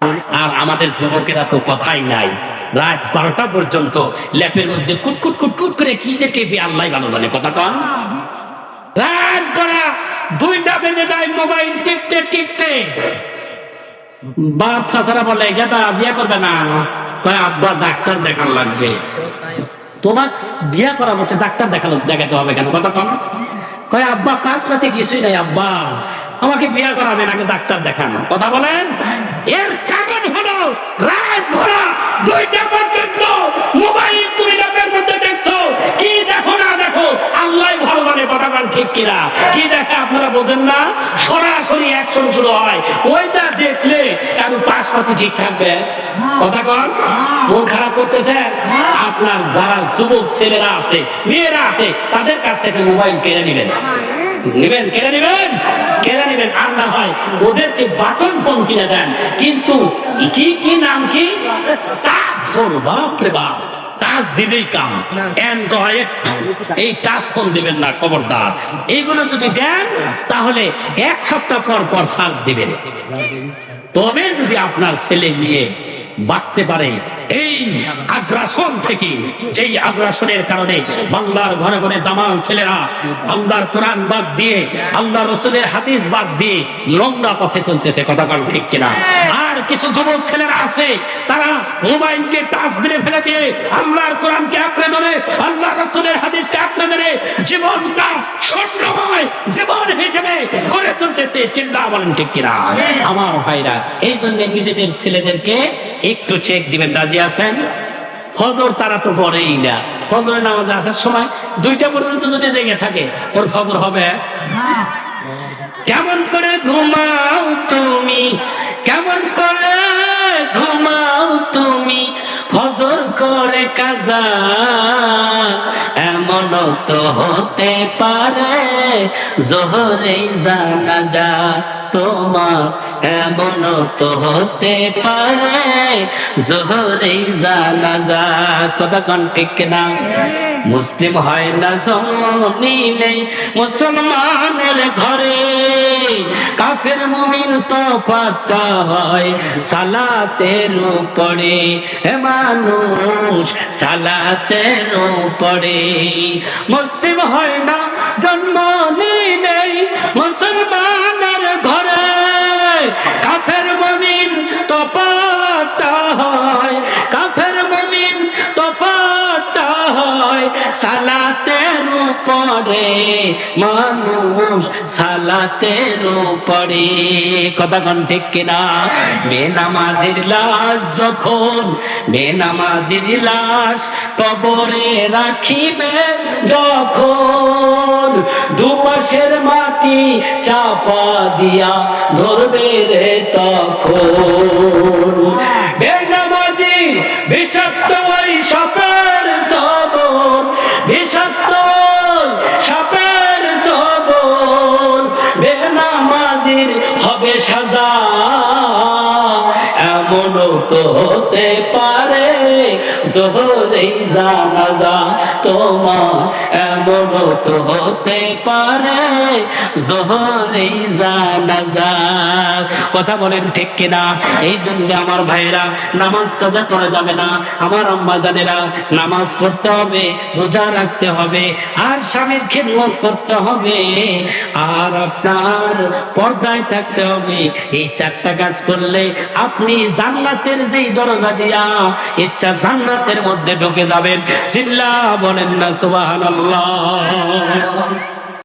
আর আমাদের যুবকেরা তো কথাই নাই, রাত 12টা পর্যন্ত ল্যাপের মধ্যে কুটকুট কুটকুট করে কি যে টিভি আল্লাহ ভালো জানে। কথা কন, রাত 2টা বেজে যায় মোবাইল টিপতে টিপতে। বাপ চাচারা বলে গেটা বিয়ে করবে না, কয় আব্বা ডাক্তার দেখান লাগবে। তোমার বিয়ে করা হচ্ছে ডাক্তার দেখাতে হবে কেন? কথা কন, কয় আব্বা কাজ পাতে কিছুই নাই আব্বা, আমাকে বিয়ে করাবেন, আগে ডাক্তার দেখান। কথা বলেন, এর কারণ হলো রাত ভরা 2টা পর্যন্ত মোবাইল তুমি ল্যাপের মধ্যে দেখছো। কি দেখো না দেখো আল্লাহ ভালো জানে। কথা বলেন ঠিক কিনা? কি দেখে আপনারা বোঝেন না? সরাসরি অ্যাকশন শুরু হয়, ওইটা দেখলে কারো পাশ পাতি ঠিক থাকবে? কথা কন, মন খারাপ করতেছে? আপনার যারা যুবক ছেলেরা আছে মেয়েরা আছে তাদের কাছ থেকে মোবাইল কেড়ে নেবেন, কেড়ে নেবেন। আর না হয় ওদেরকে বাটন ফোন কিনে দেন, কিন্তু কি নাম কি টাচ ফোন। বাপরে বাপ, টাচ দিলেই কাম। অ্যান্ড্রয়েড এই টাচ ফোন দিবেন না খবরদার। এইগুলো যদি দেন তাহলে 1 সপ্তাহ পর সার্চ দিবেন। তবে যদি আপনার ছেলে মেয়ে বাঁচতে পারে এই আগ্রাসন থেকে, যেই আগ্রাসনের কারণে বাংলার ঘরে ঘরে দামাল ছেলেরা আল্লাহর কোরআন বাদ দিয়ে, আল্লাহ রসুলের হাদিস বাদ দিয়ে নোংরা পথে চলতেছে। কথা বল ঠিক কিনা? আর কিছু যুবক ছেলেরা আছে তারা মোবাইলকে টাচ মেরে ফেলে দিয়ে আল্লাহর কোরআনকে আঁকড়ে ধরে, আল্লাহ রসুলের হাদিসকে আঁকড়ে ধরে জীবনটা স্বর্ণময় জীবন হিসেবে গড়ে তুলতেছে। চিন্তা বলেন ঠিক কিনা? আমার ভাইরা, এই জন্য নিজেদের ছেলেদেরকে একটু চেক দিবেন। রাজি আছেন? ফজর তারা তো পড়েই না, ফজরের নামাজে আসার সময় 2টা পর্যন্ত যদি জেগে থাকে ওর ফজর হবে? কেমন করে ঘুমাও তুমি, কেমন করে ঘুমাও তুমি, ফজর করে কাজা। এমন তো হতে পারে জোহরে জানাজা তোমার, এমন তো হতে পারে জোহরে জানাজা। কথা কোন ঠিক না? মুসলিম হয় না জন্মিলে মুসলমানের ঘরে, কাফের মুমিন তো পাতা হয় সালাতের উপরে। হে মানুষ সালাতের উপরে, মুসলিম হয় না জন্ম নিলে মুসলমানের ঘরে, কাফের মুমিন তো পাতা হয়, কাফের মুমিন তো পাতা হয় সালাতের উপরে। মানুষ সালাতের উপরে। কথা কোন ঠিক কিনা? বেনামাজির লাশ যখন, বেনামাজির লাশ কবরে রাখিবে যখন, দুপাশের মাটি চাপা দিয়া ধরবে রে তখন। বেনামাজি বিষাক্ত ওই সাপের সবর, বিষাক্ত সাপের সবর, বেনামাজির হবে সাজা। এমন তো হতে পারে জোহরে জানাজা তোমার, এমন তো হতে পারে জোহরে জানাজা। কথা বলেন ঠিক কিনা? এই জন্য আমার ভাইরা নামাজ কাজা করা যাবে না। আমার আম্মা জানেরা নামাজ পড়তে হবে, রোজা রাখতে হবে, আর স্বামীর খিদমত করতে হবে, আর আপনার পর্দায় থাকতে হবে। এই 4টা কাজ করলে আপনি জান্নাতের যেই দরজা দিয়া ইচ্ছা জান্নাতের মধ্যে ঢুকে যাবেন। চিল্লা বলেন না সুবহানাল্লাহ।